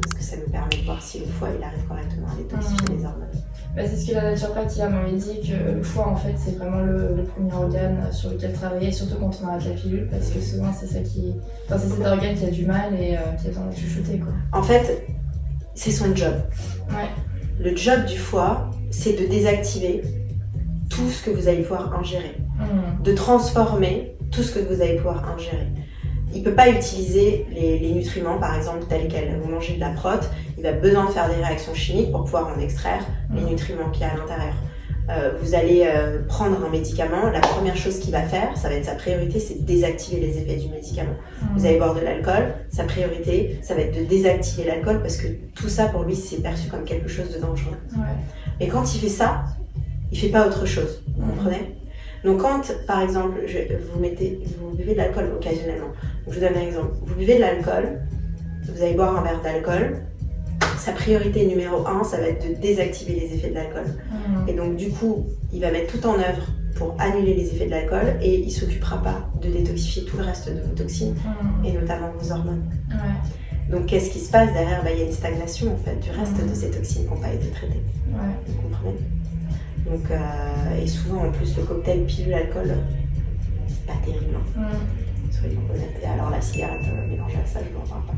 parce que ça nous permet de voir si le foie il arrive correctement à détoxifier les hormones. Bah, c'est ce que la naturopathie m'avait dit, que le foie en fait c'est vraiment le premier organe sur lequel travailler, surtout quand on arrête la pilule, parce que souvent c'est ça qui... Enfin, c'est cet organe qui a du mal et qui a tendance à chuchoter, quoi. En fait, c'est son job. Ouais. Le job du foie, c'est de désactiver tout ce que vous allez pouvoir ingérer, de transformer tout ce que vous allez pouvoir ingérer. Il ne peut pas utiliser les nutriments, par exemple, tels quels. Vous mangez de la prot, il a besoin de faire des réactions chimiques pour pouvoir en extraire les nutriments qu'il y a à l'intérieur. Vous allez prendre un médicament, la première chose qu'il va faire, ça va être sa priorité, c'est de désactiver les effets du médicament. Vous allez boire de l'alcool, sa priorité, ça va être de désactiver l'alcool parce que tout ça, pour lui, c'est perçu comme quelque chose de dangereux. Ouais. Mais quand il fait ça, il ne fait pas autre chose, vous comprenez ? Donc quand, par exemple, vous buvez de l'alcool occasionnellement, je vous donne un exemple, vous buvez de l'alcool, vous allez boire un verre d'alcool, sa priorité numéro 1, ça va être de désactiver les effets de l'alcool. Et donc du coup, il va mettre tout en œuvre pour annuler les effets de l'alcool et il ne s'occupera pas de détoxifier tout le reste de vos toxines et notamment vos hormones. Ouais. Donc qu'est-ce qui se passe derrière ? Il y a une stagnation en fait du reste de ces toxines qui n'ont pas été traitées. Ouais. Vous comprenez ? Donc, et souvent en plus le cocktail pilule-alcool, c'est pas terrible. Soyons honnêtes. Et alors la cigarette mélangée à ça, je ne vous en parle pas.